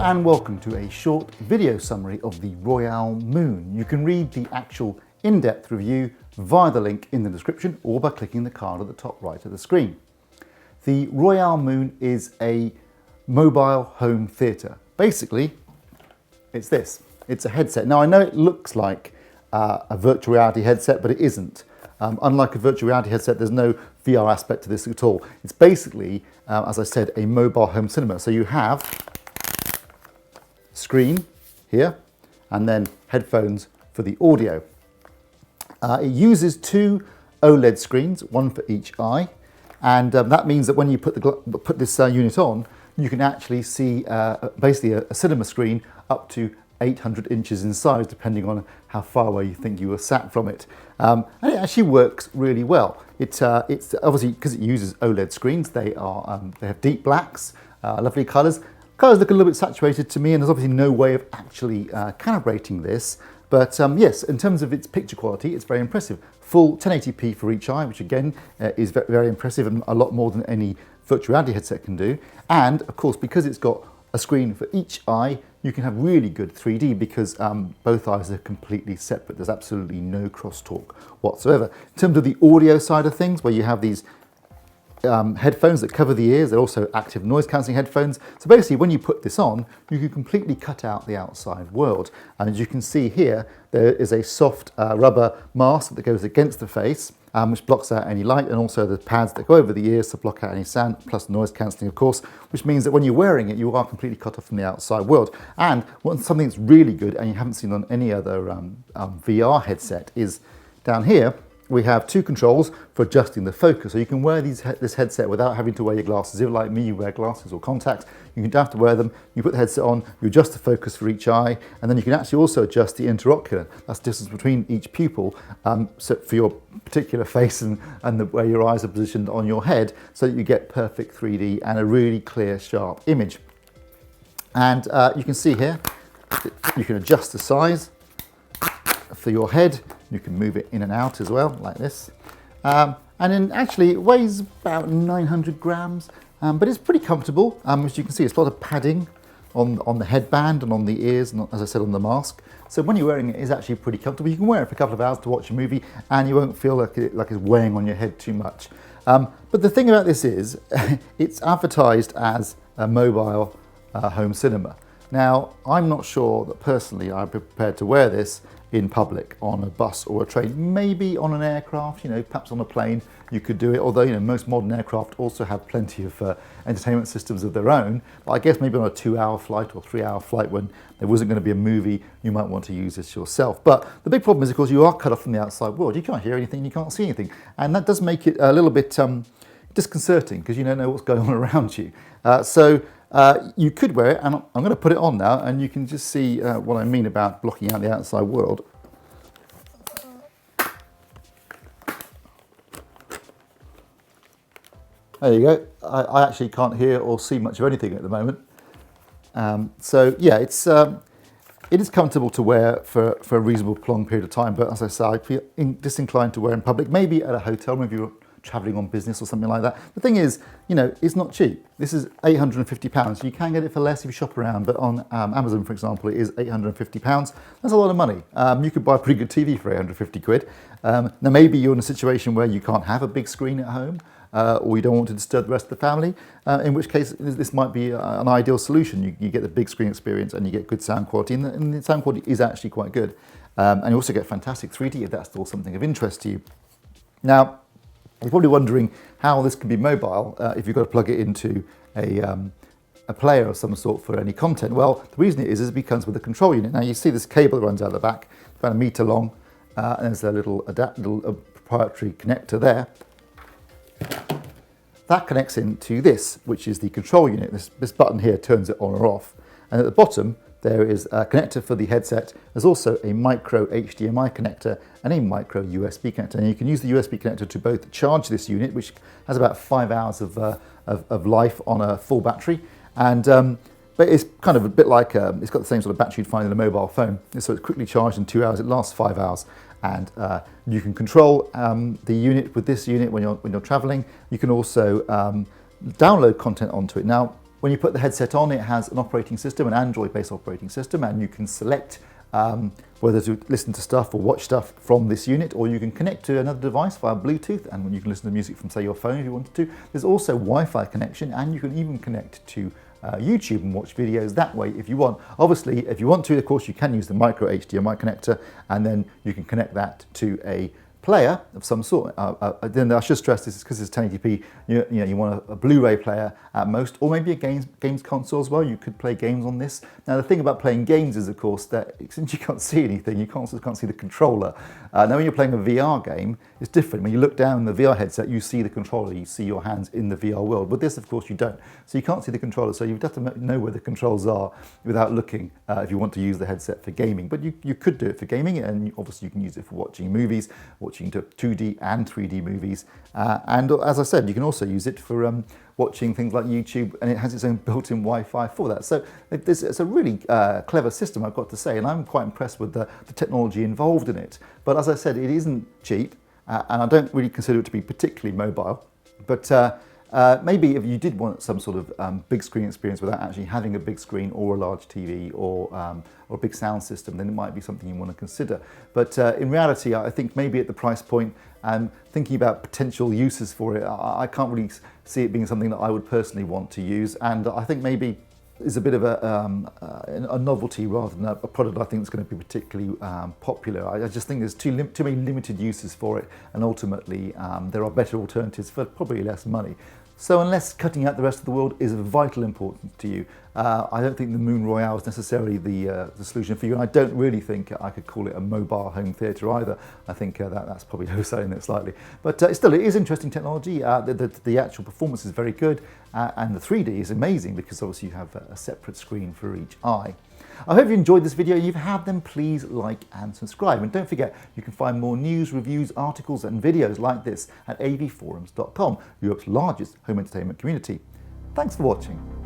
and welcome to a short video summary of the Royole Moon. You can read the actual in-depth review via the link in the description or by clicking the card at the top right of the screen. The Royole Moon is a mobile home theatre. Basically, it's this. It's a headset. Now I know it looks like a virtual reality headset, but it isn't. Unlike a virtual reality headset, there's no VR aspect to this at all. It's basically, as I said, a mobile home cinema. So you have screen here and then headphones for the audio. It uses two OLED screens, one for each eye, and that means that when you put this unit on, you can actually see basically a cinema screen up to 800 inches in size, depending on how far away you think you were sat from it. And it actually works really well. It's obviously, because it uses OLED screens, they have deep blacks, lovely colours. Colours look a little bit saturated to me, and there's obviously no way of actually calibrating this. But yes, in terms of its picture quality, it's very impressive. Full 1080p for each eye, which again is very impressive and a lot more than any virtual reality headset can do. And of course, because it's got a screen for each eye, you can have really good 3D because both eyes are completely separate. There's absolutely no crosstalk whatsoever. In terms of the audio side of things, where you have these headphones that cover the ears, they're also active noise cancelling headphones. So basically, when you put this on, you can completely cut out the outside world. And as you can see here, there is a soft rubber mask that goes against the face, which blocks out any light, and also the pads that go over the ears to block out any sound, plus noise cancelling, of course, which means that when you're wearing it, you are completely cut off from the outside world. And something that's really good, and you haven't seen on any other VR headset, is down here, we have two controls for adjusting the focus. So you can wear this headset without having to wear your glasses. If, like me, you wear glasses or contacts, you don't have to wear them. You put the headset on, you adjust the focus for each eye, and then you can actually also adjust the interocular. That's the distance between each pupil, so for your particular face and where your eyes are positioned on your head, so that you get perfect 3D and a really clear, sharp image. And you can see here, you can adjust the size for your head. You can move it in and out as well, like this. And then actually it weighs about 900 grams, but it's pretty comfortable. As you can see, it's a lot of padding on the headband and on the ears, and as I said, on the mask. So when you're wearing it, it's actually pretty comfortable. You can wear it for a couple of hours to watch a movie, and you won't feel like it's weighing on your head too much. But the thing about this is, it's advertised as a mobile home cinema. Now, I'm not sure that personally I'm prepared to wear this in public on a bus or a train. Maybe on an aircraft, perhaps on a plane you could do it, although most modern aircraft also have plenty of entertainment systems of their own. But I guess maybe on a 2-hour flight or 3-hour flight when there wasn't going to be a movie, you might want to use this yourself. But the big problem is, of course, you are cut off from the outside world. You can't hear anything, you can't see anything, and that does make it a little bit disconcerting because you don't know what's going on around you. You could wear it, and I'm going to put it on now, and you can just see what I mean about blocking out the outside world. There you go. I actually can't hear or see much of anything at the moment. So yeah, it is comfortable to wear for a reasonable prolonged period of time, but as I say, I feel disinclined to wear in public, maybe at a hotel, maybe you're travelling on business or something like that. The thing is, it's not cheap. This is £850. You can get it for less if you shop around, but on Amazon, for example, it is £850. That's a lot of money. You could buy a pretty good TV for 850 quid. Now, maybe you're in a situation where you can't have a big screen at home, or you don't want to disturb the rest of the family, in which case this might be an ideal solution. You get the big screen experience and you get good sound quality, and the sound quality is actually quite good. And you also get fantastic 3D if that's still something of interest to you. Now, you're probably wondering how this can be mobile if you've got to plug it into a player of some sort for any content. Well, the reason it is it comes with a control unit. Now you see this cable that runs out the back, about 1 metre long, and there's a little proprietary connector there. That connects into this, which is the control unit. This button here turns it on or off. And at the bottom, there is a connector for the headset. There's also a micro HDMI connector and a micro USB connector. And you can use the USB connector to both charge this unit, which has about 5 hours of life on a full battery. And but it's kind of a bit like, it's got the same sort of battery you'd find in a mobile phone. So it's quickly charged in 2 hours. It lasts 5 hours. And you can control the unit with this unit when you're traveling. You can also download content onto it. Now, When you put the headset on, it has an operating system, an Android-based operating system, and you can select whether to listen to stuff or watch stuff from this unit, or you can connect to another device via Bluetooth, and you can listen to music from, say, your phone if you wanted to. There's also Wi-Fi connection, and you can even connect to YouTube and watch videos that way if you want. Obviously, if you want to, of course, you can use the micro HDMI connector, and then you can connect that to a player of some sort. Then I should stress this is because it's 1080p. You want a Blu-ray player at most, or maybe a games console as well. You could play games on this. Now the thing about playing games is, of course, that since you can't see anything, you can't see the controller. Now when you're playing a VR game, it's different. When you look down the VR headset, you see the controller. You see your hands in the VR world. With this, of course, you don't. So you can't see the controller. So you'd have to know where the controls are without looking if you want to use the headset for gaming. But you could do it for gaming, and obviously you can use it for watching movies, watching 2D and 3D movies, and as I said, you can also use it for watching things like YouTube, and it has its own built-in Wi-Fi for that. So it's a really clever system, I've got to say, and I'm quite impressed with the technology involved in it. But as I said, it isn't cheap, and I don't really consider it to be particularly mobile. But maybe if you did want some sort of big screen experience without actually having a big screen or a large TV or a big sound system, then it might be something you want to consider. But in reality, I think maybe at the price point and thinking about potential uses for it, I can't really see it being something that I would personally want to use. And I think maybe is a bit of a novelty rather than a product I think that's going to be particularly popular. I just think there's too many limited uses for it, and ultimately there are better alternatives for probably less money. So unless cutting out the rest of the world is of vital importance to you, I don't think the Moon Royale is necessarily the solution for you, and I don't really think I could call it a mobile home theatre either. I think that's probably overselling it slightly. But still, it is interesting technology. The actual performance is very good, and the 3D is amazing because obviously you have a separate screen for each eye. I hope you enjoyed this video. If you have, then please like and subscribe. And don't forget, you can find more news, reviews, articles and videos like this at avforums.com, Europe's largest home entertainment community. Thanks for watching.